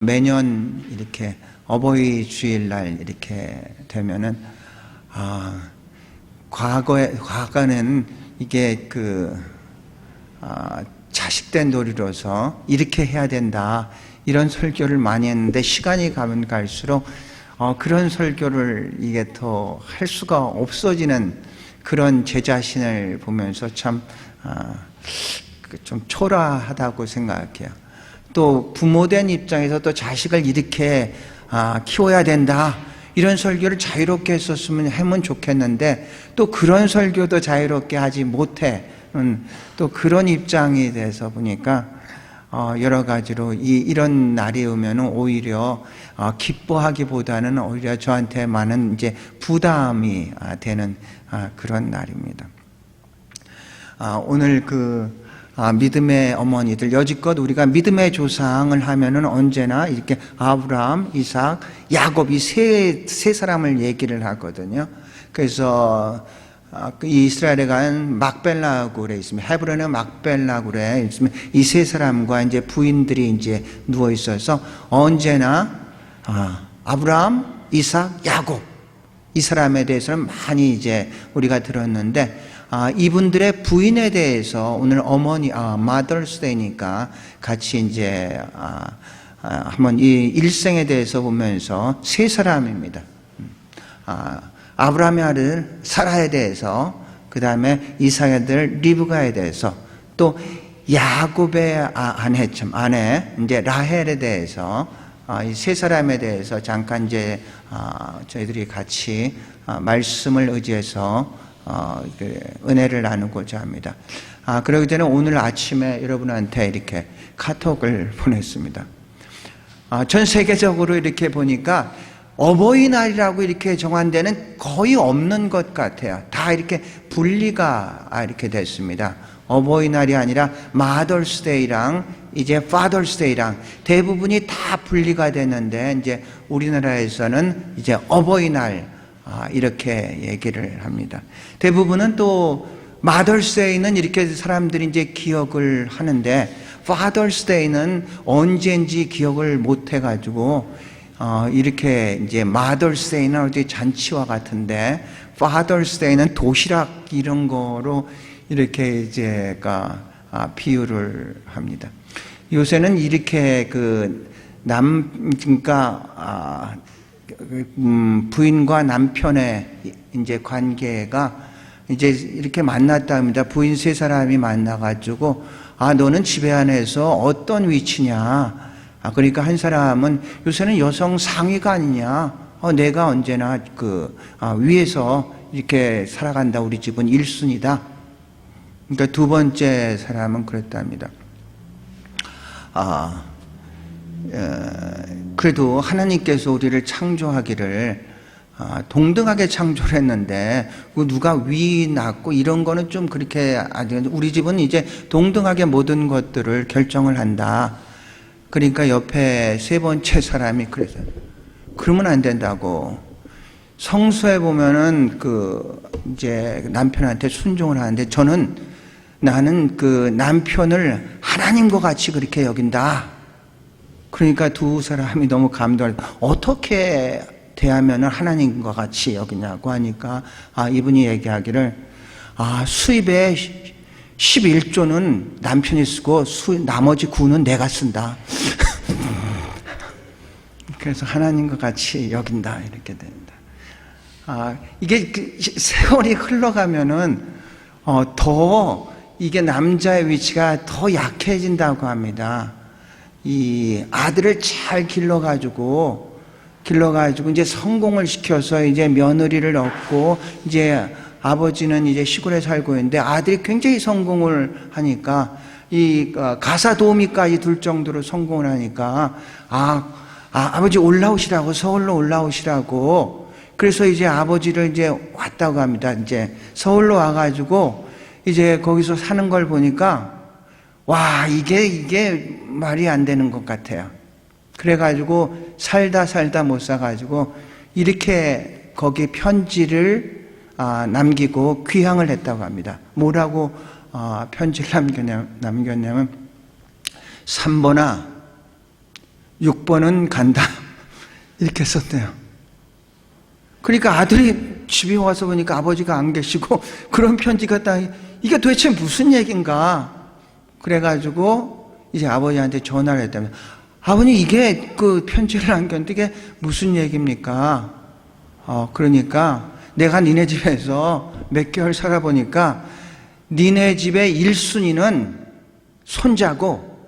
매년 이렇게 어버이 주일날 이렇게 되면은 과거는 이게 자식된 도리로서 이렇게 해야 된다 이런 설교를 많이 했는데, 시간이 가면 갈수록 그런 설교를 이게 더 할 수가 없어지는 그런 제 자신을 보면서 참 좀 초라하다고 생각해요. 또 부모된 입장에서 또 자식을 이렇게 키워야 된다 이런 설교를 자유롭게 하면 좋겠는데, 또 그런 설교도 자유롭게 하지 못해 또 그런 입장이 돼서 보니까 여러 가지로 이런 날이 오면은 오히려 기뻐하기보다는 오히려 저한테 많은 이제 부담이 되는 그런 날입니다. 오늘 믿음의 어머니들, 여지껏 우리가 믿음의 조상을 하면은 언제나 이렇게 아브라함, 이삭, 야곱 이 세 사람을 얘기를 하거든요. 그래서 이스라엘에 간 막벨라굴에 있으면, 헤브론의 막벨라굴에 있으면 이 세 사람과 이제 부인들이 이제 누워 있어서 언제나 아브라함, 이삭, 야곱 이 사람에 대해서는 많이 이제 우리가 들었는데, 이분들의 부인에 대해서 오늘 어머니, Mother's Day니까 같이 이제, 한번 이 일생에 대해서 보면서 세 사람입니다. 아브라함의 아들 사라에 대해서, 그 다음에 이삭의 아들 리브가에 대해서, 또 야곱의 아내, 이제 라헬에 대해서, 이 세 사람에 대해서 잠깐 이제, 저희들이 같이 말씀을 의지해서 은혜를 나누고자 합니다. 그러기 전에 오늘 아침에 여러분한테 이렇게 카톡을 보냈습니다. 전 세계적으로 이렇게 보니까 어버이날이라고 이렇게 정한 데는 거의 없는 것 같아요. 다 이렇게 분리가 이렇게 됐습니다. 어버이날이 아니라 Mother's Day랑 이제 Father's Day랑 대부분이 다 분리가 됐는데, 이제 우리나라에서는 이제 어버이날 이렇게 얘기를 합니다. 대부분은 또 Mother's Day는 이렇게 사람들이 이제 기억을 하는데, Father's Day는 언제인지 기억을 못 해가지고 이렇게 이제 Mother's Day는 어디 잔치와 같은데, Father's Day는 도시락 이런 거로 이렇게 이제 비유를 합니다. 요새는 이렇게 그러니까 부인과 남편의 이제 관계가 이제 이렇게 만났다 합니다. 부인 세 사람이 만나가지고, 너는 집에 안에서 어떤 위치냐? 그러니까 한 사람은 요새는 여성 상위가 아니냐? 내가 언제나 위에서 이렇게 살아간다. 우리 집은 1순위다. 그러니까 두 번째 사람은 그랬답니다. 그래도 하나님께서 우리를 창조하기를 동등하게 창조를 했는데, 누가 위 낮고 이런 거는 좀 그렇게, 우리 집은 이제 동등하게 모든 것들을 결정을 한다. 그러니까 옆에 세 번째 사람이 그러면 안 된다고. 성서에 보면은 이제 남편한테 순종을 하는데, 나는 남편을 하나님과 같이 그렇게 여긴다. 그러니까 두 사람이 너무 감동을, 어떻게 대하면 하나님과 같이 여기냐고 하니까, 이분이 얘기하기를, 수입의 11조는 남편이 쓰고 나머지 9는 내가 쓴다. 그래서 하나님과 같이 여긴다 이렇게 된다. 이게 세월이 흘러가면은 더 이게 남자의 위치가 더 약해진다고 합니다. 이 아들을 잘 길러가지고 이제 성공을 시켜서 이제 며느리를 얻고, 이제 아버지는 이제 시골에 살고 있는데 아들이 굉장히 성공을 하니까, 이 가사 도우미까지 둘 정도로 성공을 하니까, 아버지 올라오시라고, 서울로 올라오시라고. 그래서 이제 아버지를 이제 왔다고 합니다. 이제 서울로 와가지고 이제 거기서 사는 걸 보니까, 이게 말이 안 되는 것 같아요. 그래가지고 살다 못 사가지고 이렇게 거기 편지를 남기고 귀향을 했다고 합니다. 뭐라고 편지를 남겼냐면, 삼보나 6번은 간다. 이렇게 썼대요. 그러니까 아들이 집에 와서 보니까 아버지가 안 계시고 그런 편지가 딱 이게 도대체 무슨 얘긴가? 그래가지고 이제 아버지한테 전화를 했다면 아버님 이게 그 편지를 남겼는데 이게 무슨 얘기입니까? 그러니까 내가 니네 집에서 몇 개월 살아보니까 니네 집의 1순위는 손자고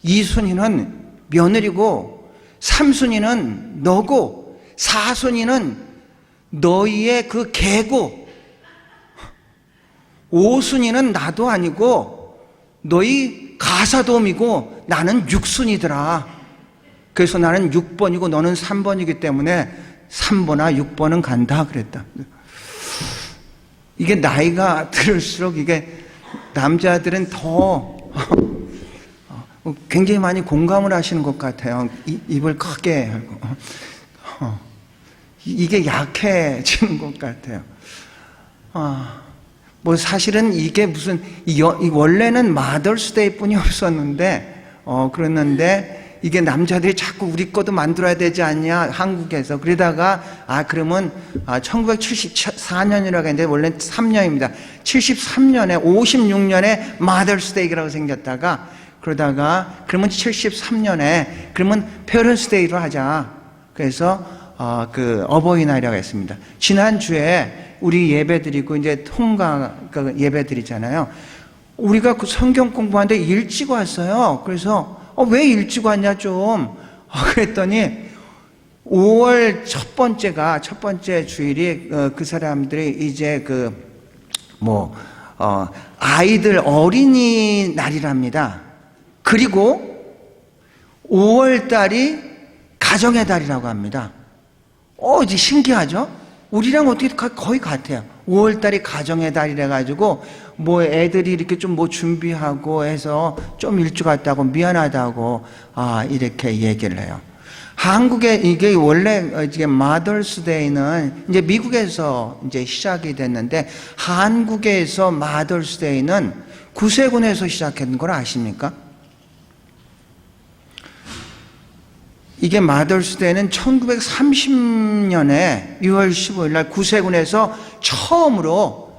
2순위는 며느리고 3순위는 너고 4순위는 너희의 그 개고 5순위는 나도 아니고 너희 가사도움이고 나는 6순위더라. 그래서 나는 6번이고 너는 3번이기 때문에 3번아 6번은 간다 그랬다. 이게 나이가 들을수록 이게 남자들은 더 굉장히 많이 공감을 하시는 것 같아요. 입을 크게 하고 이게 약해지는 것 같아요. 뭐 사실은 이게 무슨 원래는 마더스데이 뿐이 없었는데 그랬는데 이게 남자들이 자꾸 우리 것도 만들어야 되지 않냐 한국에서 그러다가 그러면 1974년이라고 했는데 원래 3년입니다. 73년에 56년에 마더스데이라고 생겼다가 그러다가 그러면 73년에 그러면 페런스데이로 하자. 그래서 그 어버이날이라고 했습니다. 지난주에 우리 예배드리고 이제 통가 예배드리잖아요. 우리가 그 성경 공부하는데 일찍 왔어요. 그래서 왜 일찍 왔냐 좀 그랬더니 5월 첫 번째 주일이 그 사람들이 이제 아이들 어린이날이랍니다. 그리고 5월 달이 가정의 달이라고 합니다. 이제 신기하죠? 우리랑 어떻게 거의 같아요. 5월 달이 가정의 달이라 가지고 뭐 애들이 이렇게 좀 뭐 준비하고 해서 좀 일찍 왔다고 미안하다고 이렇게 얘기를 해요. 한국에 이게 원래 이제 마더스데이는 이제 미국에서 이제 시작이 됐는데 한국에서 마더스데이는 구세군에서 시작했는 걸 아십니까? 이게 마더스데이는 1930년에 6월 15일 날 구세군에서 처음으로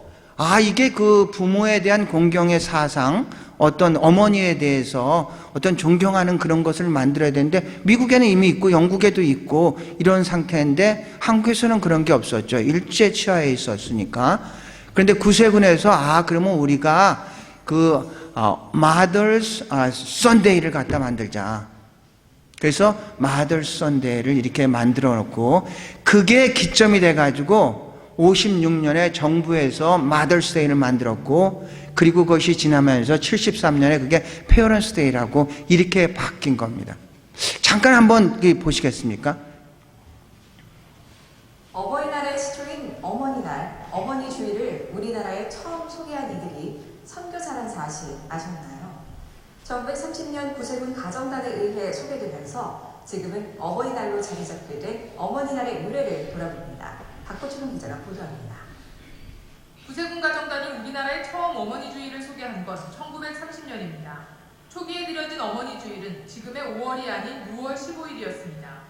이게 그 부모에 대한 공경의 사상, 어떤 어머니에 대해서 어떤 존경하는 그런 것을 만들어야 되는데 미국에는 이미 있고 영국에도 있고 이런 상태인데 한국에서는 그런 게 없었죠. 일제 치하에 있었으니까. 그런데 구세군에서 그러면 우리가 그 Mother's Sunday를 갖다 만들자. 그래서 마더스 선데이를 이렇게 만들어 놓고 그게 기점이 돼가지고 56년에 정부에서 마더스 데이를 만들었고 그리고 그것이 지나면서 73년에 그게 페어런스 데이라고 이렇게 바뀐 겁니다. 잠깐 한번 보시겠습니까? 어버이날의 시초인 어머니날, 어머니주의를 우리나라에 처음 소개한 이들이 선교사란 사실 아셨나요? 1930년 구세군 가정단에 의해 소개되면서 지금은 어버이날로 자리 잡게 된 어머니날의 유래를 돌아봅니다. 박호춘 기자가 보도합니다. 구세군 가정단이 우리나라에 처음 어머니주의를 소개한 건 1930년입니다. 초기에 들여진 어머니주의는 지금의 5월이 아닌 6월 15일이었습니다.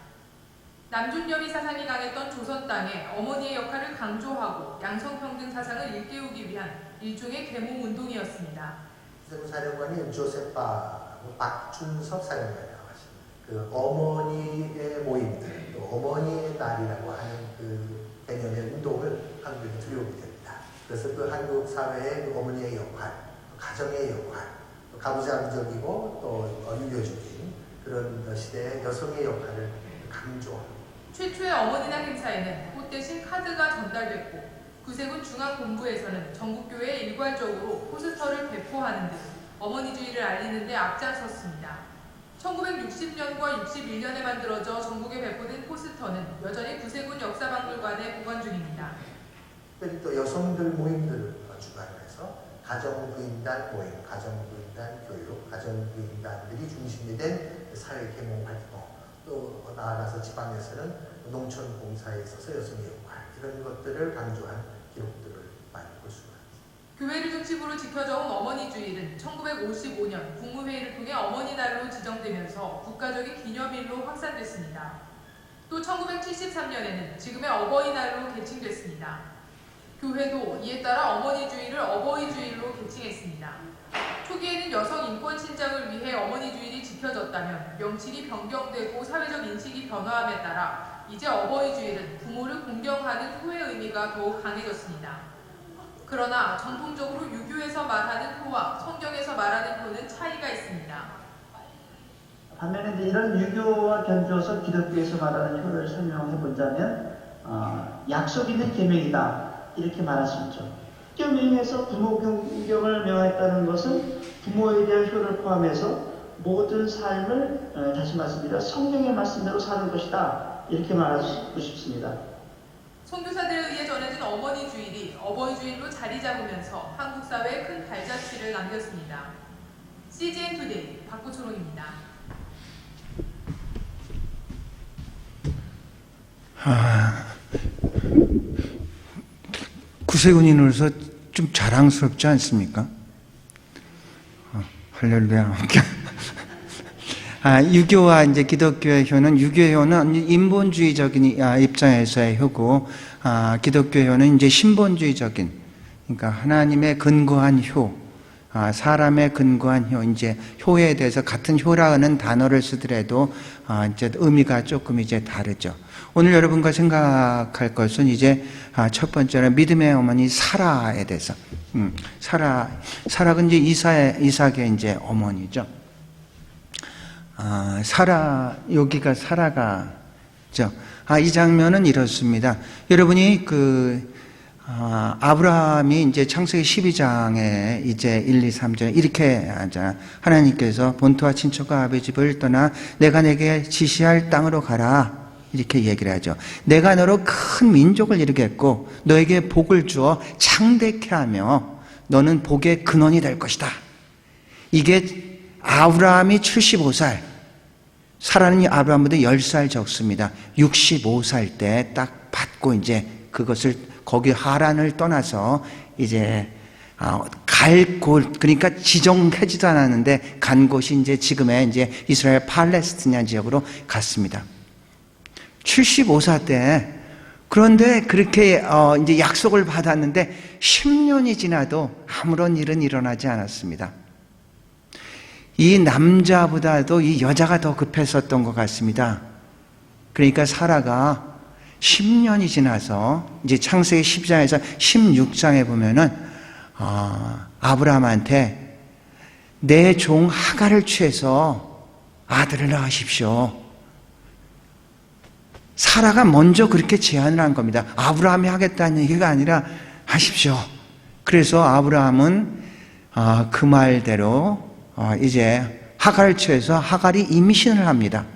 남존여비 사상이 강했던 조선 땅에 어머니의 역할을 강조하고 양성평등 사상을 일깨우기 위한 일종의 계몽운동이었습니다. 구세군 사령관이 조세파 박준섭 사령관이라고 하십니다. 그 어머니의 모임들, 또 어머니의 날이라고 하는 그 개념의 운동을 한국에 들여오게 됩니다. 그래서 그 한국 사회의 그 어머니의 역할, 가정의 역할, 가부장적이고 또 유교적인 그런 시대의 여성의 역할을 강조합니다. 최초의 어머니날 행사에는 꽃 대신 카드가 전달됐고 구세군 중앙본부에서는 전국교회에 일괄적으로 포스터를 배포하는 등 어머니주의를 알리는 데 앞장섰습니다. 1960년과 61년에 만들어져 전국에 배포된 포스터는 여전히 구세군 역사박물관에 보관 중입니다. 특별히 또 여성들 모임들을 주관해서 가정부인단 모임, 가정부인단 교육, 가정부인단들이 중심이 된 사회 계몽 활동, 또 나아가서 지방에서는 농촌 봉사에 있어서 여성의 역할 이런 것들을 강조한 기록들을 많이 볼 수가 있습니다. 교회를 중심으로 지켜져 온 어머니 주일은 1955년 국무회의를 통해 어머니 날로 지정되면서 국가적인 기념일로 확산됐습니다. 또 1973년에는 지금의 어버이날로 개칭됐습니다. 교회도 이에 따라 어머니 주일을 어버이 주일로 개칭했습니다. 초기에는 여성 인권 신장을 위해 어머니 주일이 지켜졌다면 명칭이 변경되고 사회적 인식이 변화함에 따라 이제 어버이 주일은 부모를 공경하는 효의 의미가 더욱 강해졌습니다. 그러나 전통적으로 유교에서 말하는 효와 성경에서 말하는 효는 차이가 있습니다. 반면에 이제 이런 유교와 견주어서 기독교에서 말하는 효를 설명해 보자면 약속 있는 계명이다 이렇게 말할 수 있죠. 학교 명에서 부모 공경을 명했다는 것은 부모에 대한 효를 포함해서 모든 삶을 다시 말씀드려 성경의 말씀대로 사는 것이다 이렇게 말하고 싶습니다. 선교사들에 의해 전해진 어머니 주일이 어버이 주일로 자리 잡으면서 한국 사회에 큰 발자취를 남겼습니다. CGN 투데이 박구초롱입니다. 구세군인으로서 좀 자랑스럽지 않습니까? 할렐루야. 유교와 이제 기독교의 효는, 유교의 효는 인본주의적인 입장에서의 효고, 기독교의 효는 이제 신본주의적인, 그러니까 하나님의 근거한 효, 사람의 근거한 효, 이제 효에 대해서 같은 효라는 단어를 쓰더라도 이제 의미가 조금 이제 다르죠. 오늘 여러분과 생각할 것은 이제 첫 번째로 믿음의 어머니 사라에 대해서, 사라가 이제 이삭의 이제 어머니죠. 여기가 사라가죠. 이 장면은 이렇습니다. 여러분이 아브라함이 이제 창세기 12장에 이제 1, 2, 3절 이렇게 하잖아. 하나님께서 본토와 친척과 아버지 집을 떠나 내가 내게 지시할 땅으로 가라. 이렇게 얘기를 하죠. 내가 너로 큰 민족을 이루겠고 너에게 복을 주어 창대케 하며 너는 복의 근원이 될 것이다. 이게 아브라함이 75살, 사라는 아브라함보다 10살 적습니다. 65살 때 딱 받고 이제 그것을 거기 하란을 떠나서 이제 갈 곳, 그러니까 지정하지도 않았는데 간 곳이 이제 지금의 이제 이스라엘 팔레스티나 지역으로 갔습니다. 75살 때, 그런데 그렇게 이제 약속을 받았는데 10년이 지나도 아무런 일은 일어나지 않았습니다. 이 남자보다도 이 여자가 더 급했었던 것 같습니다. 그러니까 사라가 10년이 지나서 이제 창세기 10장에서 16장에 보면은 아브라함한테 내 종 하갈을 취해서 아들을 낳으십시오. 사라가 먼저 그렇게 제안을 한 겁니다. 아브라함이 하겠다는 얘기가 아니라 하십시오. 그래서 아브라함은 그 말대로 이제 하갈을 취해서 하갈이 임신을 합니다.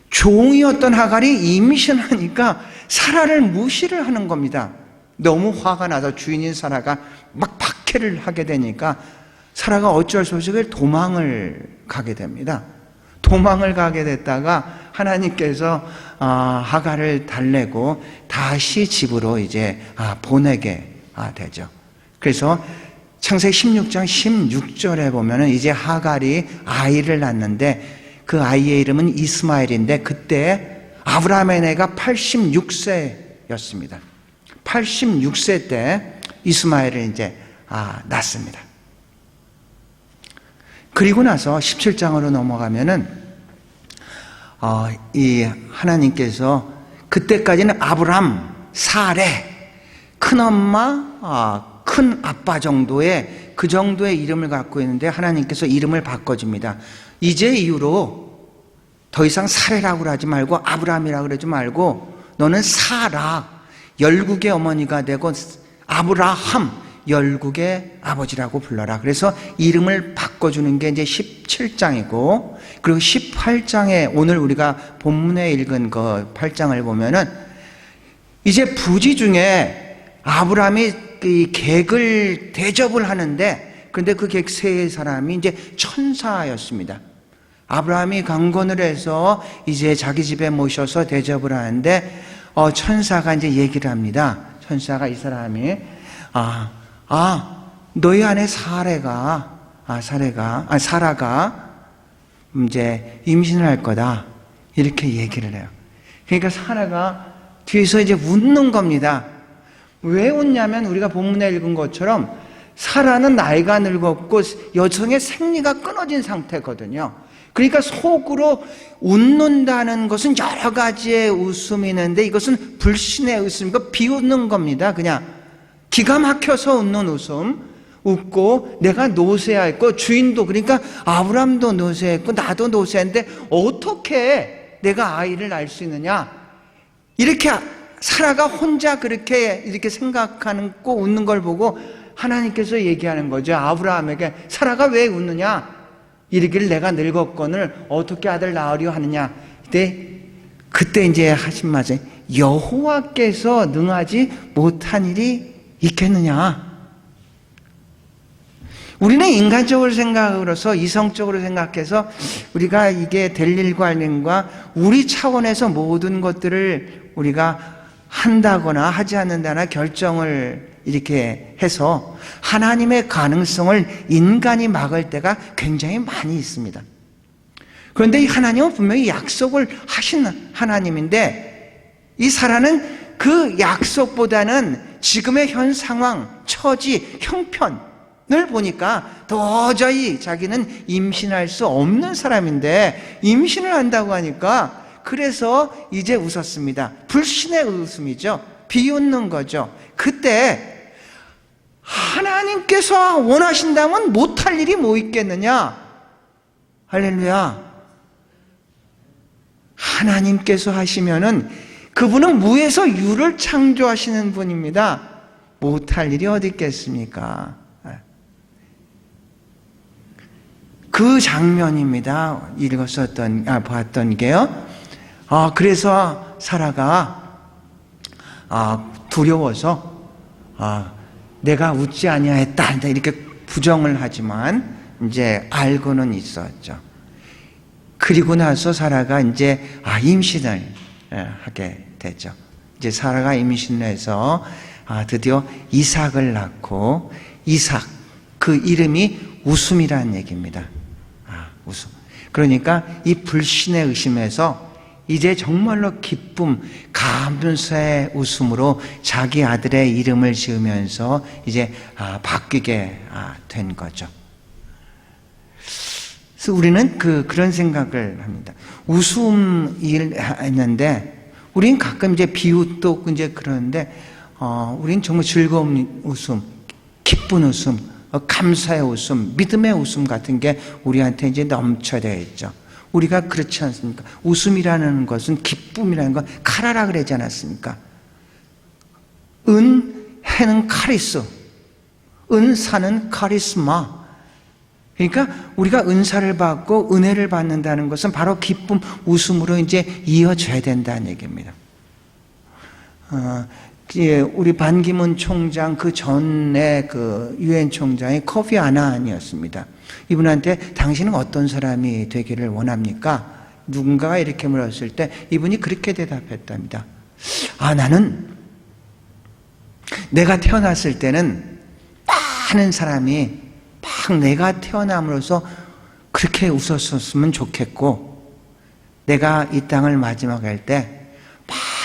종이었던 하갈이 임신을 하니까 사라를 무시를 하는 겁니다. 너무 화가 나서 주인인 사라가 막 박해를 하게 되니까 사라가 어쩔 수 없이 도망을 가게 됩니다. 도망을 가게 됐다가 하나님께서 하갈을 달래고 다시 집으로 이제 보내게 되죠. 그래서 창세기 16장 16절에 보면은 이제 하갈이 아이를 낳는데 그 아이의 이름은 이스마엘인데 그때 아브라함의 나이가 86세였습니다. 86세 때 이스마엘을 이제 낳습니다. 그리고 나서 17장으로 넘어가면은 이 하나님께서 그때까지는 아브람, 사레, 큰엄마, 큰 아빠 정도의 그 정도의 이름을 갖고 있는데 하나님께서 이름을 바꿔줍니다. 이제 이후로 더 이상 사레라고 하지 말고 아브람이라고 그러지 말고 너는 사라, 열국의 어머니가 되고 아브라함, 열국의 아버지라고 불러라. 그래서 이름을 바꿔주는 게 이제 17장이고 그리고 18장에 오늘 우리가 본문에 읽은 그 8장을 보면은 이제 부지 중에 아브라함이 이 객을 대접을 하는데 그런데 그 객 세 사람이 이제 천사였습니다. 아브라함이 강권을 해서 이제 자기 집에 모셔서 대접을 하는데 천사가 이제 얘기를 합니다. 천사가 이 사람이 너희 안에 사라가 이제 임신을 할 거다. 이렇게 얘기를 해요. 그러니까 사라가 뒤에서 이제 웃는 겁니다. 왜 웃냐면 우리가 본문에 읽은 것처럼 사라는 나이가 늙었고 여성의 생리가 끊어진 상태거든요. 그러니까 속으로 웃는다는 것은 여러 가지의 웃음이 있는데 이것은 불신의 웃음이고 비웃는 겁니다. 그냥 기가 막혀서 웃는 웃음. 웃고 내가 노쇠했고 주인도 그러니까 아브람도 노쇠했고 나도 노쇠했는데 어떻게 내가 아이를 낳을 수 있느냐. 이렇게 사라가 혼자 그렇게 이렇게 생각하는 꼭 웃는 걸 보고 하나님께서 얘기하는 거죠. 아브라함에게 사라가 왜 웃느냐? 이르기를 내가 늙었거늘 어떻게 아들 낳으려 하느냐. 그때 이제 하신 말씀, 여호와께서 능하지 못한 일이 있겠느냐. 우리는 인간적으로 생각으로서 이성적으로 생각해서 우리가 이게 될 일과 아닌가 우리 차원에서 모든 것들을 우리가 한다거나 하지 않는다나 결정을 이렇게 해서 하나님의 가능성을 인간이 막을 때가 굉장히 많이 있습니다. 그런데 이 하나님은 분명히 약속을 하신 하나님인데 이 사라는 그 약속보다는 지금의 현 상황, 처지, 형편을 보니까 도저히 자기는 임신할 수 없는 사람인데 임신을 한다고 하니까 그래서 이제 웃었습니다. 불신의 웃음이죠. 비웃는 거죠. 그때 하나님께서 원하신다면 못할 일이 뭐 있겠느냐? 할렐루야. 하나님께서 하시면은 그분은 무에서 유를 창조하시는 분입니다. 못할 일이 어디 있겠습니까? 그 장면입니다. 봤던 게요. 그래서 사라가 두려워서 내가 웃지 아니하였다 이렇게 부정을 하지만 이제 알고는 있었죠. 그리고 나서 사라가 이제 임신을 하게 되죠. 이제 사라가 임신을 해서 드디어 이삭을 낳고 이삭 그 이름이 웃음이라는 얘기입니다. 웃음. 그러니까 이 불신의 의심에서 이제 정말로 기쁨, 감사의 웃음으로 자기 아들의 이름을 지으면서 이제 바뀌게 된 거죠. 그래서 우리는 그런 생각을 합니다. 웃음을 했는데, 우리는 가끔 이제 비웃도 이제 그러는데, 우리는 정말 즐거운 웃음, 기쁜 웃음, 감사의 웃음, 믿음의 웃음 같은 게 우리한테 이제 넘쳐야 있죠. 우리가 그렇지 않습니까? 웃음이라는 것은 기쁨이라는 건 카라라 그러지 않았습니까? 해는 카리스, 사는 카리스마. 그러니까 우리가 은사를 받고 은혜를 받는다는 것은 바로 기쁨, 웃음으로 이제 이어져야 된다는 얘기입니다. 우리 반기문 총장 그 전에 그 유엔 총장이 코피 아나안이었습니다. 이분한테 당신은 어떤 사람이 되기를 원합니까? 누군가가 이렇게 물었을 때 이분이 그렇게 대답했답니다. 나는 내가 태어났을 때는 많은 사람이 막 내가 태어남으로써 그렇게 웃었었으면 좋겠고 내가 이 땅을 마지막에 할 때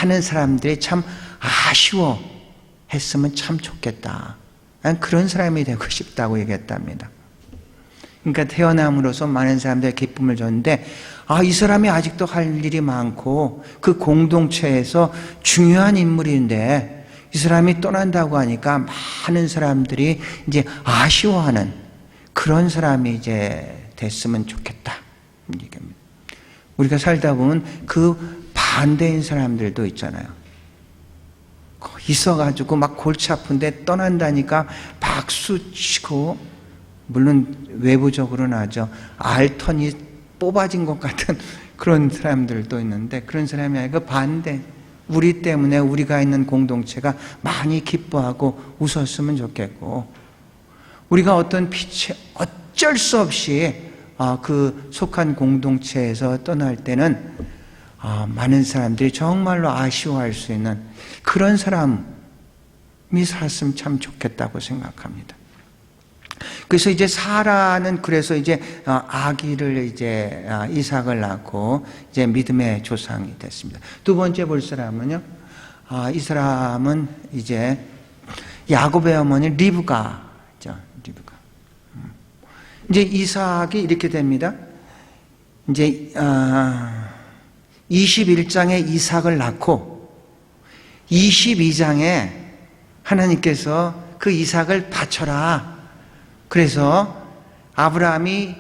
많은 사람들이 참 아쉬워했으면 참 좋겠다. 난 그런 사람이 되고 싶다고 얘기했답니다. 그러니까 태어남으로써 많은 사람들의 기쁨을 줬는데 이 사람이 아직도 할 일이 많고 그 공동체에서 중요한 인물인데 이 사람이 떠난다고 하니까 많은 사람들이 이제 아쉬워하는 그런 사람이 이제 됐으면 좋겠다. 얘기합니다. 우리가 살다 보면 그 반대인 사람들도 있잖아요. 있어가지고 막 골치 아픈데 떠난다니까 박수 치고, 물론 외부적으로는 아주 알턴이 뽑아진 것 같은 그런 사람들도 있는데, 그런 사람이 아니고 반대, 우리 때문에 우리가 있는 공동체가 많이 기뻐하고 웃었으면 좋겠고, 우리가 어떤 빛에 어쩔 수 없이 그 속한 공동체에서 떠날 때는 많은 사람들이 정말로 아쉬워할 수 있는 그런 사람이 살았으면 참 좋겠다고 생각합니다. 그래서 이제 사라는 그래서 이제 아기를 이제 이삭을 낳고 이제 믿음의 조상이 됐습니다. 두 번째 볼 사람은요, 이 사람은 이제 야곱의 어머니 리브가죠. 리브가. 이제 이삭이 이렇게 됩니다. 이제 21장에 이삭을 낳고 22장에 하나님께서 그 이삭을 바쳐라. 그래서 아브라함이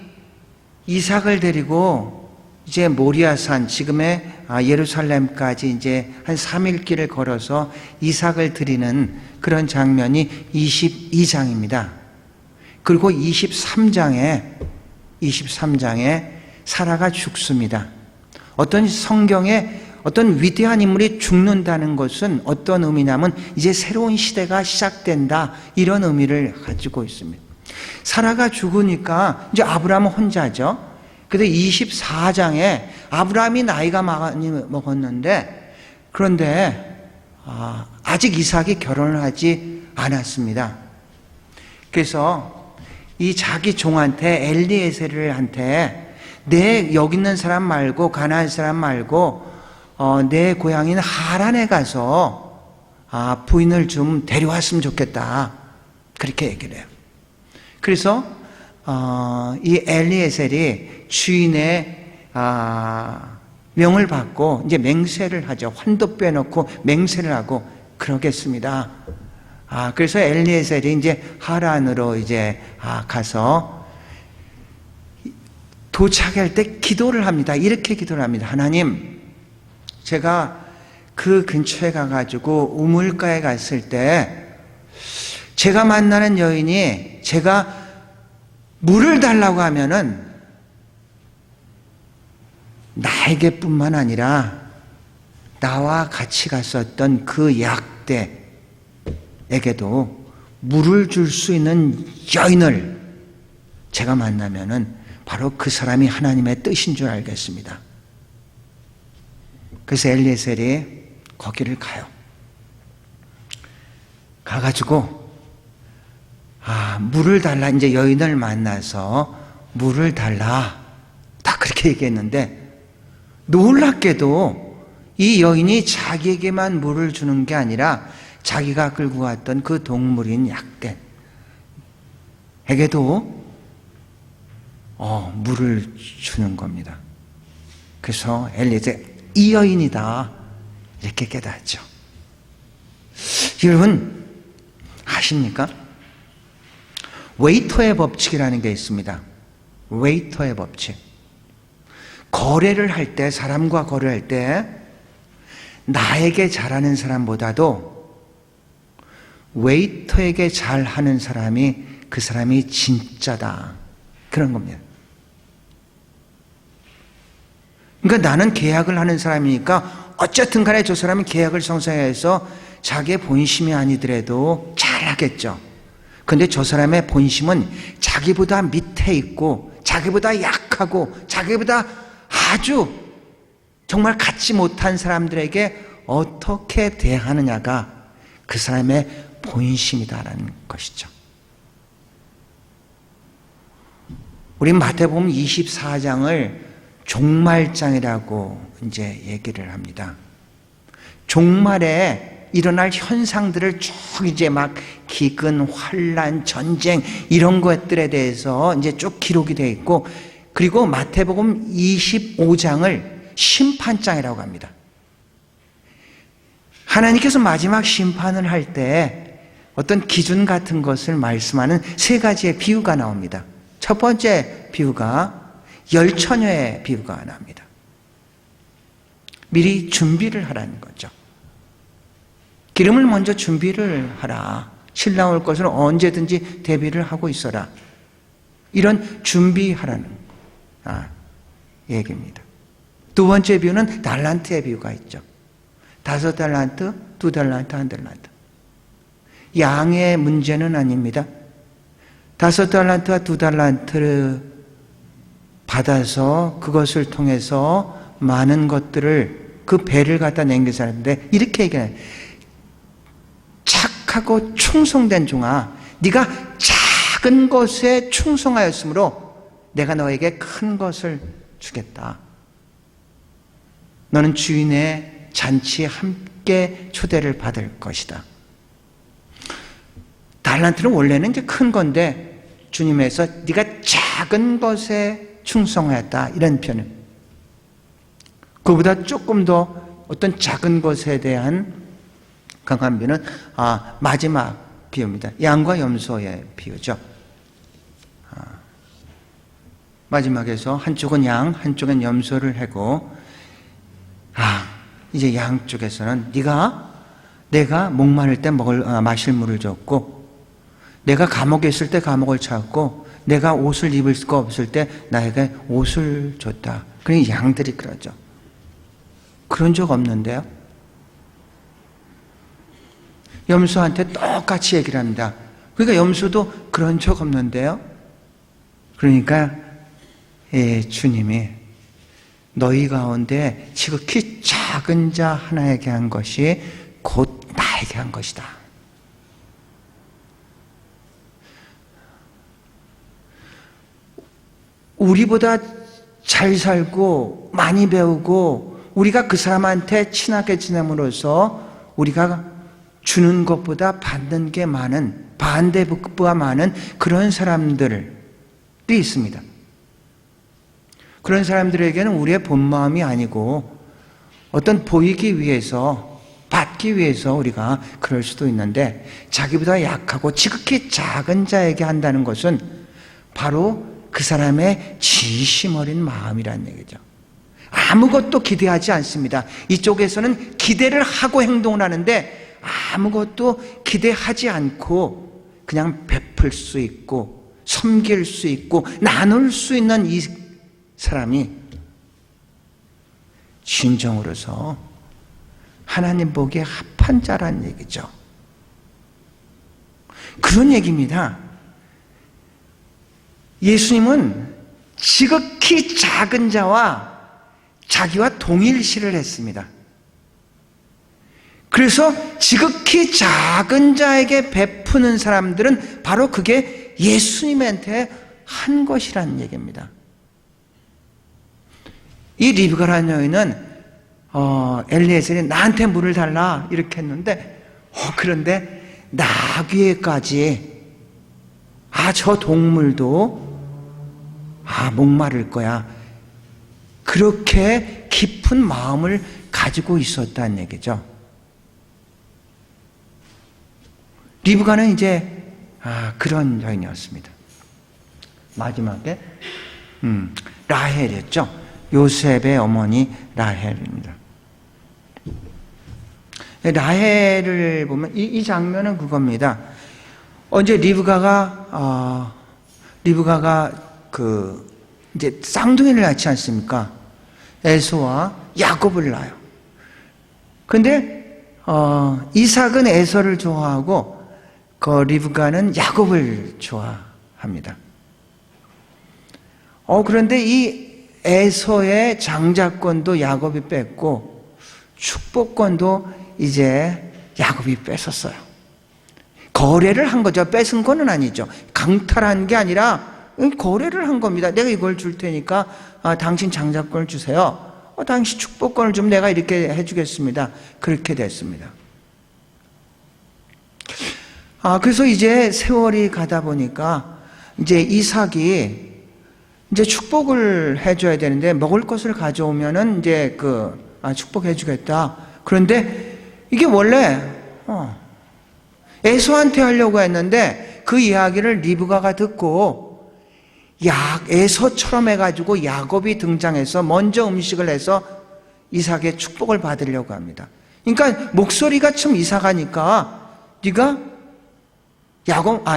이삭을 데리고 이제 모리아산, 지금의 예루살렘까지 이제 한 3일 길을 걸어서 이삭을 드리는 그런 장면이 22장입니다. 그리고 23장에 사라가 죽습니다. 어떤 성경에 어떤 위대한 인물이 죽는다는 것은 어떤 의미냐면 이제 새로운 시대가 시작된다, 이런 의미를 가지고 있습니다. 사라가 죽으니까 이제 아브라함은 혼자죠. 그런데 24장에 아브라함이 나이가 많이 먹었는데, 그런데 아직 이삭이 결혼을 하지 않았습니다. 그래서 이 자기 종한테, 엘리에셀한테, 내 여기 있는 사람 말고, 가나안 사람 말고 내 고향인 하란에 가서 부인을 좀 데려왔으면 좋겠다, 그렇게 얘기를 해요. 그래서 이 엘리에셀이 주인의 명을 받고 이제 맹세를 하죠. 환도 빼놓고 맹세를 하고 그러겠습니다. 그래서 엘리에셀이 이제 하란으로 이제 가서 도착할 때 기도를 합니다. 이렇게 기도를 합니다. 하나님, 제가 그 근처에 가가지고 우물가에 갔을 때 제가 만나는 여인이 제가 물을 달라고 하면은 나에게뿐만 아니라 나와 같이 갔었던 그 약대에게도 물을 줄 수 있는 여인을 제가 만나면은 바로 그 사람이 하나님의 뜻인 줄 알겠습니다. 그래서 엘리에셀이 거기를 가요. 가가지고 물을 달라, 이제 여인을 만나서 물을 달라, 다 그렇게 얘기했는데, 놀랍게도 이 여인이 자기에게만 물을 주는 게 아니라 자기가 끌고 왔던 그 동물인 약대에게도 물을 주는 겁니다. 그래서 엘리에셀, 이 여인이다, 이렇게 깨닫죠. 여러분 아십니까? 웨이터의 법칙이라는 게 있습니다. 웨이터의 법칙. 거래를 할 때, 사람과 거래할 때 나에게 잘하는 사람보다도 웨이터에게 잘하는 사람이 그 사람이 진짜다, 그런 겁니다. 그러니까 나는 계약을 하는 사람이니까 어쨌든 간에 저 사람은 계약을 성사해서 자기의 본심이 아니더라도 잘하겠죠. 그런데 저 사람의 본심은 자기보다 밑에 있고 자기보다 약하고 자기보다 아주 정말 갖지 못한 사람들에게 어떻게 대하느냐가 그 사람의 본심이다라는 것이죠. 우리 마태복음 24장을 종말장이라고 이제 얘기를 합니다. 종말에 일어날 현상들을 쭉 이제 막 기근, 환란, 전쟁 이런 것들에 대해서 이제 쭉 기록이 되어 있고, 그리고 마태복음 25장을 심판장이라고 합니다. 하나님께서 마지막 심판을 할 때 어떤 기준 같은 것을 말씀하는 세 가지의 비유가 나옵니다. 첫 번째 비유가 열처녀의 비유가 나옵니다. 미리 준비를 하라는 거죠. 기름을 먼저 준비를 하라. 신랑 올 것을 언제든지 대비를 하고 있어라. 이런 준비하라는 얘기입니다. 두 번째 비유는 달란트의 비유가 있죠. 5달란트, 2달란트, 1달란트. 양의 문제는 아닙니다. 5달란트와 2달란트를 받아서 그것을 통해서 많은 것들을, 그 배를 갖다 남긴 사람인데 이렇게 얘기해요. 착하고 충성된 종아, 네가 작은 것에 충성하였으므로 내가 너에게 큰 것을 주겠다. 너는 주인의 잔치에 함께 초대를 받을 것이다. 달란트는 원래는 이제 큰 건데 주님에서 네가 작은 것에 충성하였다, 이런 표현. 그보다 조금 더 어떤 작은 것에 대한 강한 비유는 마지막 비유입니다. 양과 염소의 비유죠. 마지막에서 한쪽은 양, 한쪽은 염소를 하고, 이제 양 쪽에서는 내가 목마를 때 마실 물을 줬고, 내가 감옥에 있을 때 감옥을 찾고, 내가 옷을 입을 수가 없을 때 나에게 옷을 줬다. 그러니 양들이 그러죠. 그런 적 없는데요. 염소한테 똑같이 얘기를 합니다. 그러니까 염소도 그런 적 없는데요. 그러니까 주님이 너희 가운데 지극히 작은 자 하나에게 한 것이 곧 나에게 한 것이다. 우리보다 잘 살고 많이 배우고 우리가 그 사람한테 친하게 지냄으로써 우리가 주는 것보다 받는 게 많은, 반대급부가 많은 그런 사람들이 있습니다. 그런 사람들에게는 우리의 본 마음이 아니고 어떤 보이기 위해서, 받기 위해서 우리가 그럴 수도 있는데, 자기보다 약하고 지극히 작은 자에게 한다는 것은 바로 그 사람의 진심 어린 마음이라는 얘기죠. 아무것도 기대하지 않습니다. 이쪽에서는 기대를 하고 행동을 하는데 아무것도 기대하지 않고 그냥 베풀 수 있고 섬길 수 있고 나눌 수 있는 이 사람이 진정으로서 하나님 보기에 합한 자라는 얘기죠. 그런 얘기입니다. 예수님은 지극히 작은 자와 자기와 동일시를 했습니다. 그래서 지극히 작은 자에게 베푸는 사람들은 바로 그게 예수님한테 한 것이라는 얘기입니다. 이 리브가라는 여인은 엘리에셀이 나한테 물을 달라 이렇게 했는데 그런데 나귀에까지 저 동물도 목마를 거야, 그렇게 깊은 마음을 가지고 있었다는 얘기죠. 리브가는 이제 그런 여인이었습니다. 마지막에 라헬이었죠. 요셉의 어머니 라헬입니다. 라헬을 보면 이 장면은 그겁니다. 이제 리브가가 이제 쌍둥이를 낳지 않습니까? 에서와 야곱을 낳아요. 근데 이삭은 에서를 좋아하고 리브가는 야곱을 좋아합니다. 그런데 이 에서의 장자권도 야곱이 뺐고 축복권도 이제 야곱이 뺏었어요. 거래를 한 거죠. 뺏은 거는 아니죠. 강탈한 게 아니라 거래를 한 겁니다. 내가 이걸 줄 테니까 당신 장자권을 주세요. 당신 축복권을 좀 내가 이렇게 해주겠습니다. 그렇게 됐습니다. 그래서 이제 세월이 가다 보니까 이제 이삭이 이제 축복을 해줘야 되는데 먹을 것을 가져오면은 이제 축복해주겠다. 그런데 이게 원래 에서한테 하려고 했는데 그 이야기를 리브가가 듣고 에서처럼 해가지고 야곱이 등장해서 먼저 음식을 해서 이삭의 축복을 받으려고 합니다. 그러니까 목소리가 좀 이상하니까 네가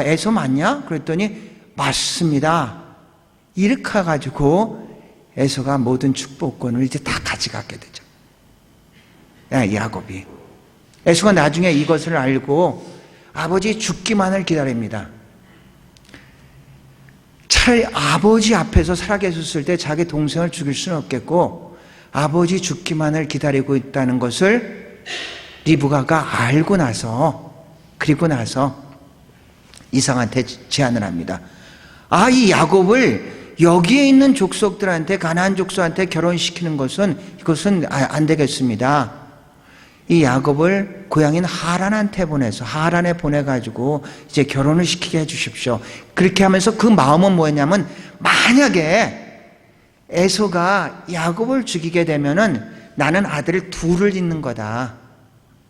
에서 맞냐? 그랬더니 맞습니다. 이렇게 해가지고 에서가 모든 축복권을 이제 다 가져가게 되죠. 야곱이. 에서가 나중에 이것을 알고 아버지 죽기만을 기다립니다. 차라리 아버지 앞에서 살아계셨을 때 자기 동생을 죽일 수는 없겠고 아버지 죽기만을 기다리고 있다는 것을 리브가가 알고 나서 그리고 나서 이삭한테 제안을 합니다. 이 야곱을 여기에 있는 족속들한테, 가나안 족속한테 결혼시키는 것은 이것은 안 되겠습니다. 이 야곱을 고향인 하란한테 보내서 하란에 보내가지고 이제 결혼을 시키게 해주십시오. 그렇게 하면서 그 마음은 뭐였냐면, 만약에 에서가 야곱을 죽이게 되면은 나는 아들 둘을 잃는 거다.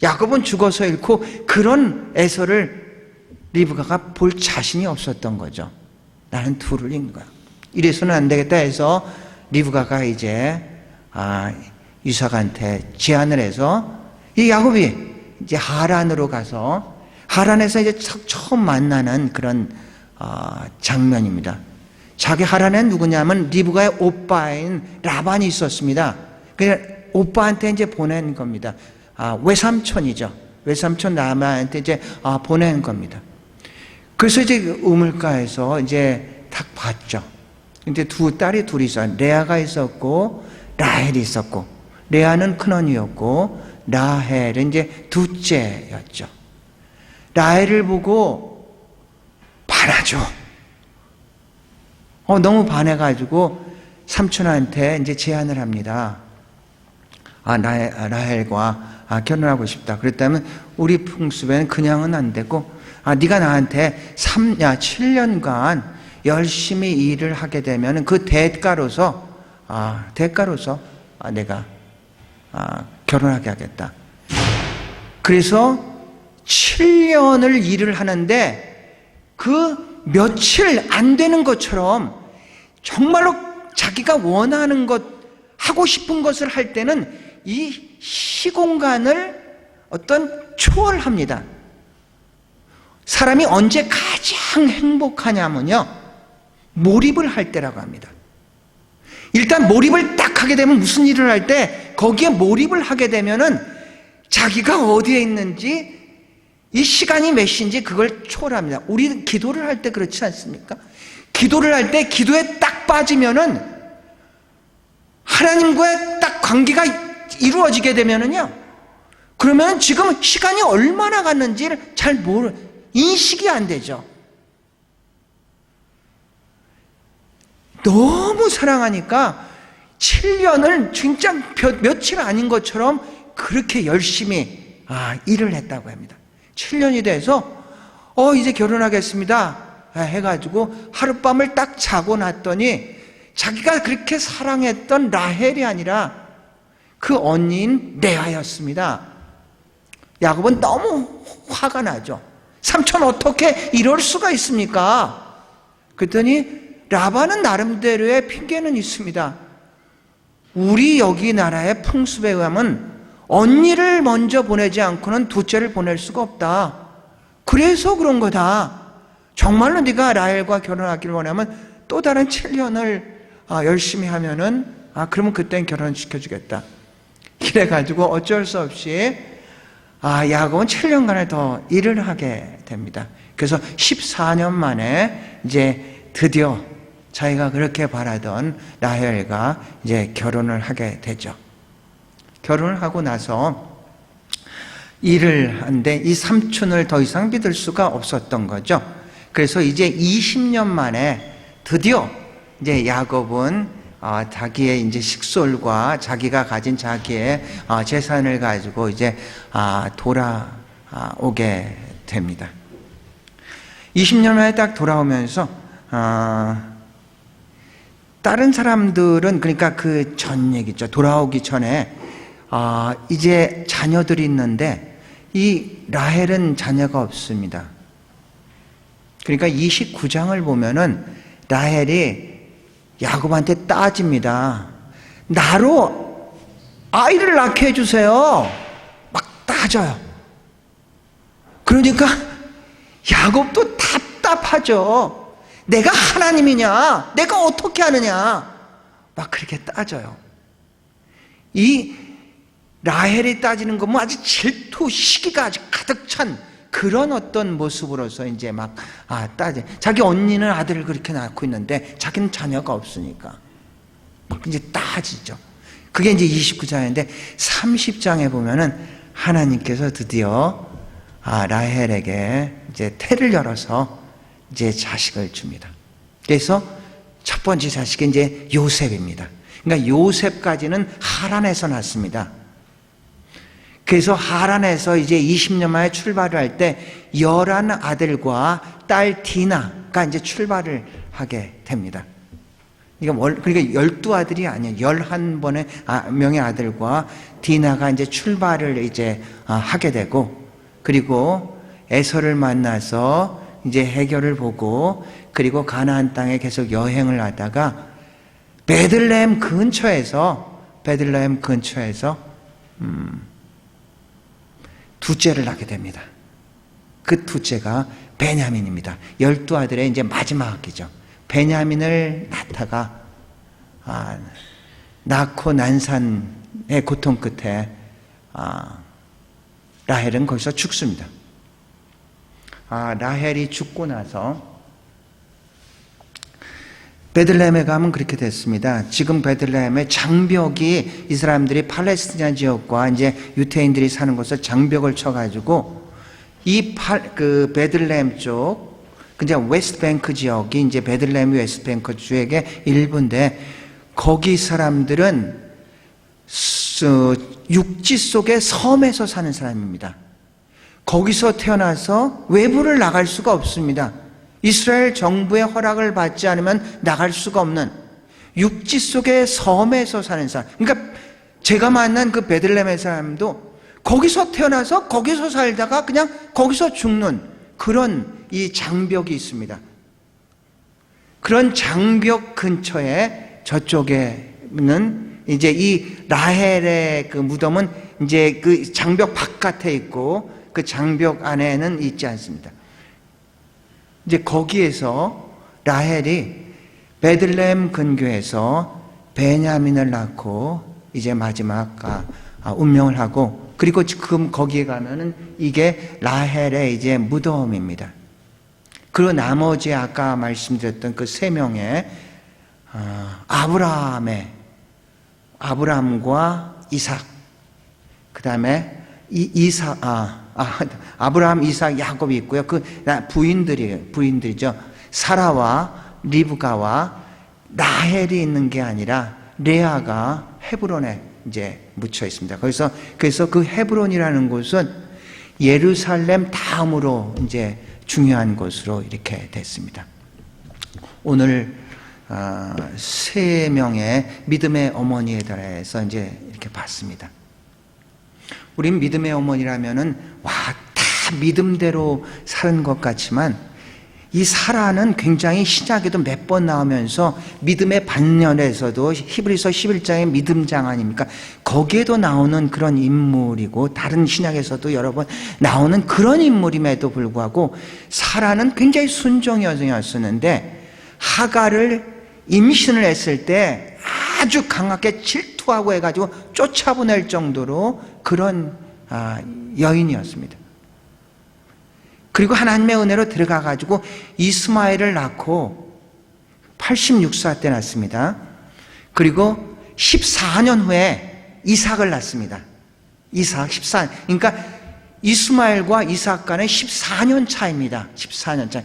야곱은 죽어서 잃고 그런 에서를 리브가가 볼 자신이 없었던 거죠. 나는 둘을 잃는 거야. 이래서는 안 되겠다 해서 리브가가 이제 이삭한테 제안을 해서 이 야곱이 이제 하란으로 가서 하란에서 이제 처음 만나는 그런 장면입니다. 자기 하란엔 누구냐면 리브가의 오빠인 라반이 있었습니다. 그냥 오빠한테 이제 보낸 겁니다. 외삼촌이죠. 외삼촌 라반한테 이제 보낸 겁니다. 그래서 이제 우물가에서 이제 딱 봤죠. 근데 두 딸이 둘이 있어요. 레아가 있었고 라헬이 있었고, 레아는 큰언니였고 라헬은 이제 둘째였죠. 라헬을 보고 반하죠. 너무 반해가지고 삼촌한테 이제 제안을 합니다. 라헬과 결혼하고 싶다. 그랬다면 우리 풍습에는 그냥은 안 되고, 네가 나한테 7년간 열심히 일을 하게 되면 그 대가로서 내가 결혼하게 하겠다. 그래서 7년을 일을 하는데 그 며칠 안 되는 것처럼 정말로 자기가 원하는 것, 하고 싶은 것을 할 때는 이 시공간을 초월합니다. 사람이 언제 가장 행복하냐면요, 몰입을 할 때라고 합니다. 일단 몰입을 딱 하게 되면, 무슨 일을 할 때 거기에 몰입을 하게 되면은 자기가 어디에 있는지, 이 시간이 몇 시인지 그걸 초월합니다. 우리 기도를 할 때 그렇지 않습니까? 기도를 할 때 기도에 딱 빠지면은 하나님과의 딱 관계가 이루어지게 되면은요, 그러면 지금 시간이 얼마나 갔는지를 잘 인식이 안 되죠. 너무 사랑하니까 7년을 진짜 며칠 아닌 것처럼 그렇게 열심히 일을 했다고 합니다. 7년이 돼서 이제 결혼하겠습니다 해가지고 하룻밤을 딱 자고 났더니 자기가 그렇게 사랑했던 라헬이 아니라 그 언니인 레아였습니다. 야곱은 너무 화가 나죠. 삼촌 어떻게 이럴 수가 있습니까? 그랬더니 라반은 나름대로의 핑계는 있습니다. 우리 여기 나라의 풍습에 의하면 언니를 먼저 보내지 않고는 둘째를 보낼 수가 없다. 그래서 그런 거다. 정말로 네가 라헬과 결혼하기를 원하면 또 다른 7년을 열심히 하면은 그러면 그땐 결혼시켜주겠다. 이래가지고 어쩔 수 없이 야곱은 7년간을 더 일을 하게 됩니다. 그래서 14년 만에 이제 드디어 자기가 그렇게 바라던 라헬과 이제 결혼을 하게 되죠. 결혼을 하고 나서 일을 하는데 이 삼촌을 더 이상 믿을 수가 없었던 거죠. 그래서 이제 20년 만에 드디어 이제 야곱은 자기의 이제 식솔과 자기가 가진 자기의 재산을 가지고 이제 돌아오게 됩니다. 20년 만에 딱 돌아오면서 다른 사람들은, 그러니까 그 전 얘기죠. 돌아오기 전에 이제 자녀들이 있는데 이 라헬은 자녀가 없습니다. 그러니까 29장을 보면은 라헬이 야곱한테 따집니다. 나로 아이를 낳게 해주세요. 막 따져요. 그러니까 야곱도 답답하죠. 내가 하나님이냐? 내가 어떻게 하느냐? 막 그렇게 따져요. 이 라헬이 따지는 건 뭐 아주 질투, 시기가 아주 가득 찬 그런 어떤 모습으로서 이제 막 따져. 자기 언니는 아들을 그렇게 낳고 있는데 자기는 자녀가 없으니까 막 이제 따지죠. 그게 이제 29장인데 30장에 보면은 하나님께서 드디어 라헬에게 이제 태를 열어서 이제 자식을 줍니다. 그래서 첫 번째 자식이 이제 요셉입니다. 그러니까 요셉까지는 하란에서 났습니다. 그래서 하란에서 이제 20년 만에 출발을 할 때 11아들과 딸 디나가 이제 출발을 하게 됩니다. 그러니까 12아들이 아니에요. 11명의 아들과 디나가 이제 출발을 이제 하게 되고, 그리고 에서를 만나서 이제 해결을 보고, 그리고 가나안 땅에 계속 여행을 하다가 베들레헴 근처에서 둘째를 낳게 됩니다. 그 둘째가 베냐민입니다. 12아들의 이제 마지막 학기죠. 베냐민을 낳다가 낳고 난산의 고통 끝에 라헬은 거기서 죽습니다. 라헬이 죽고 나서 베들레헴에 가면 그렇게 됐습니다. 지금 베들레헴의 장벽이 이 사람들이 팔레스티나 지역과 이제 유태인들이 사는 곳에 장벽을 쳐가지고 그 베들레헴 쪽, 이제 웨스트뱅크 지역이 이제 베들레헴 웨스트뱅크 지역의 일부인데, 거기 사람들은 육지 속의 섬에서 사는 사람입니다. 거기서 태어나서 외부를 나갈 수가 없습니다. 이스라엘 정부의 허락을 받지 않으면 나갈 수가 없는 육지 속의 섬에서 사는 사람. 그러니까 제가 만난 그 베들레헴의 사람도 거기서 태어나서 거기서 살다가 그냥 거기서 죽는 그런 이 장벽이 있습니다. 그런 장벽 근처에 저쪽에는 이제 이 라헬의 그 무덤은 이제 그 장벽 바깥에 있고 그 장벽 안에는 있지 않습니다. 이제 거기에서 라헬이 베들레헴 근교에서 베냐민을 낳고 이제 마지막 운명을 하고, 그리고 지금 거기에 가면은 이게 라헬의 이제 무덤입니다. 그리고 나머지 아까 말씀드렸던 그 세 명의 아브라함과 이삭, 그 다음에 아브라함, 이삭, 야곱이 있고요. 그 부인들이죠. 사라와 리브가와 라헬이 있는 게 아니라 레아가 헤브론에 이제 묻혀 있습니다. 그래서 그 헤브론이라는 곳은 예루살렘 다음으로 이제 중요한 곳으로 이렇게 됐습니다. 오늘 세 명의 믿음의 어머니에 대해서 이제 이렇게 봤습니다. 우린 믿음의 어머니라면은 다 믿음대로 사는 것 같지만, 이 사라는 굉장히 신약에도 몇 번 나오면서 믿음의 반면에서도 히브리서 11장의 믿음장 아닙니까? 거기에도 나오는 그런 인물이고, 다른 신약에서도 여러 번 나오는 그런 인물임에도 불구하고 사라는 굉장히 순종 여성이었었는데, 하갈을 임신을 했을 때 아주 강하게 질투하고 해가지고 쫓아보낼 정도로 그런 여인이었습니다. 그리고 하나님의 은혜로 들어가가지고 이스마엘을 낳고 86세 때 낳습니다. 그리고 14년 후에 이삭을 낳습니다. 이삭 14년. 그러니까 이스마엘과 이삭 간의 14년 차입니다. 14년 차.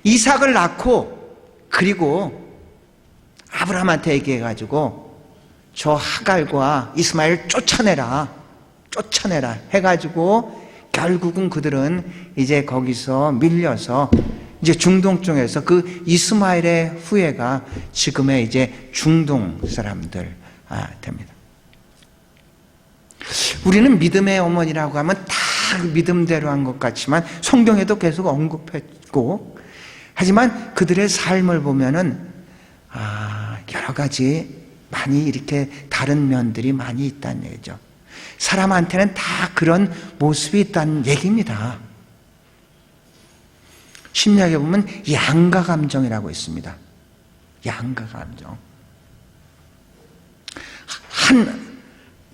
이삭을 낳고, 그리고 아브라함한테 얘기해가지고 저 하갈과 이스마엘 쫓아내라 해가지고 결국은 그들은 이제 거기서 밀려서 이제 중동 쪽에서 그 이스마엘의 후예가 지금의 이제 중동 사람들 됩니다. 우리는 믿음의 어머니라고 하면 다 믿음대로 한 것 같지만 성경에도 계속 언급했고, 하지만 그들의 삶을 보면은 여러 가지 많이 이렇게 다른 면들이 많이 있다는 얘기죠. 사람한테는 다 그런 모습이 있다는 얘기입니다. 신약에 보면 양가 감정이라고 있습니다. 양가 감정. 한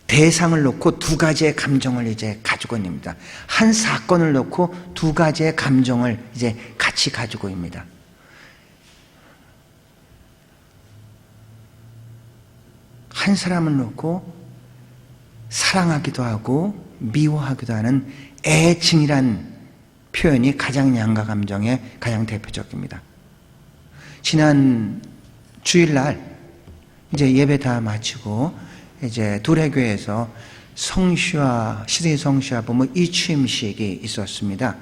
대상을 놓고 두 가지의 감정을 이제 가지고 있습니다. 한 사건을 놓고 두 가지의 감정을 이제 같이 가지고 있습니다. 한 사람을 놓고 사랑하기도 하고 미워하기도 하는 애증이란 표현이 가장 양가 감정의 가장 대표적입니다. 지난 주일날 이제 예배 다 마치고 이제 도래교회에서 성시화, 시대의 성시화 부모 이취임식이 있었습니다.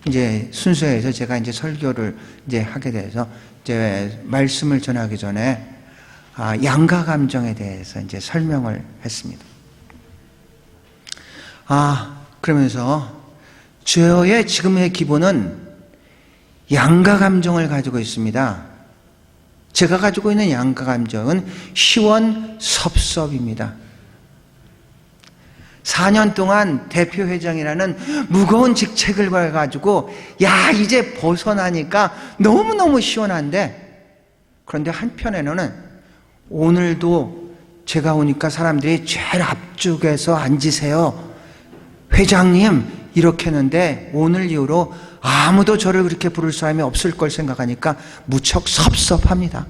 이제 순서에서 제가 이제 설교를 이제 하게 돼서 이제 말씀을 전하기 전에 양가 감정에 대해서 이제 설명을 했습니다. 그러면서 저의 지금의 기본은 양가 감정을 가지고 있습니다. 제가 가지고 있는 양가 감정은 시원섭섭입니다. 4년 동안 대표회장이라는 무거운 직책을 가지고 이제 벗어나니까 너무너무 시원한데, 그런데 한편에는 오늘도 제가 오니까 사람들이 제일 앞쪽에서 앉으세요, 회장님 이렇게 했는데 오늘 이후로 아무도 저를 그렇게 부를 사람이 없을 걸 생각하니까 무척 섭섭합니다.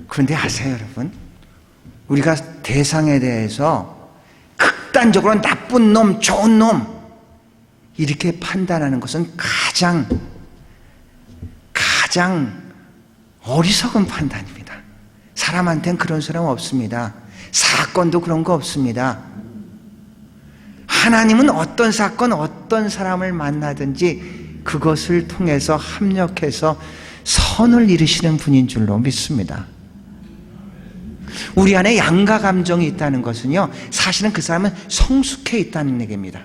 그런데 아세요 여러분, 우리가 대상에 대해서 극단적으로 나쁜 놈, 좋은 놈 이렇게 판단하는 것은 가장 어리석은 판단입니다. 사람한테는 그런 사람 없습니다. 사건도 그런 거 없습니다. 하나님은 어떤 사건, 어떤 사람을 만나든지 그것을 통해서 합력해서 선을 이루시는 분인 줄로 믿습니다. 우리 안에 양가 감정이 있다는 것은요, 사실은 그 사람은 성숙해 있다는 얘기입니다.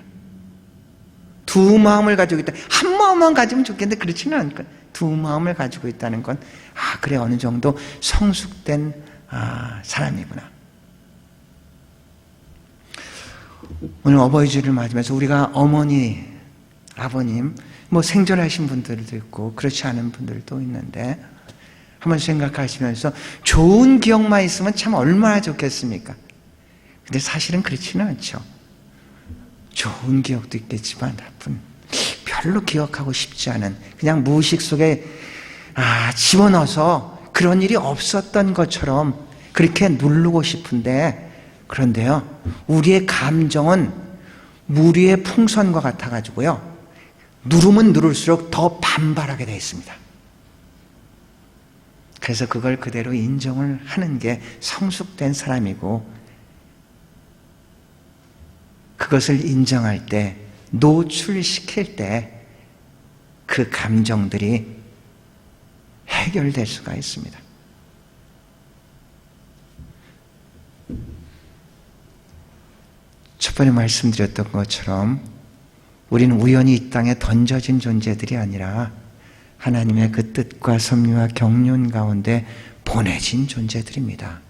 두 마음을 가지고 있다. 한 마음만 가지면 좋겠는데 그렇지는 않고 두 마음을 가지고 있다는 건 그래, 어느 정도 성숙된 사람이구나. 오늘 어버이주일을 맞으면서 우리가 어머니, 아버님 생존하신 분들도 있고 그렇지 않은 분들도 있는데 한번 생각하시면서 좋은 기억만 있으면 참 얼마나 좋겠습니까? 근데 사실은 그렇지는 않죠. 좋은 기억도 있겠지만 나쁜, 별로 기억하고 싶지 않은, 그냥 무의식 속에 집어넣어서 그런 일이 없었던 것처럼 그렇게 누르고 싶은데, 그런데요, 우리의 감정은 물 위의 풍선과 같아가지고요, 누르면 누를수록 더 반발하게 되어 있습니다. 그래서 그걸 그대로 인정을 하는 게 성숙된 사람이고, 그것을 인정할 때, 노출시킬 때 그 감정들이 해결될 수가 있습니다. 첫 번에 말씀드렸던 것처럼 우리는 우연히 이 땅에 던져진 존재들이 아니라 하나님의 그 뜻과 섭리와 경륜 가운데 보내진 존재들입니다.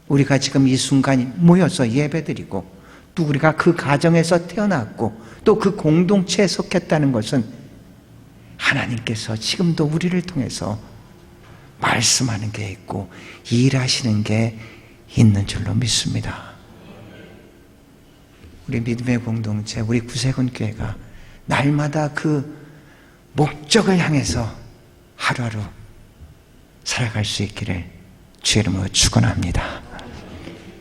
우리가 지금 이 순간 모여서 예배드리고 또 우리가 그 가정에서 태어났고 또 그 공동체에 속했다는 것은 하나님께서 지금도 우리를 통해서 말씀하는 게 있고 일하시는 게 있는 줄로 믿습니다. 우리 믿음의 공동체, 우리 구세군 교회가 날마다 그 목적을 향해서 하루하루 살아갈 수 있기를 주의 이름으로 축원합니다.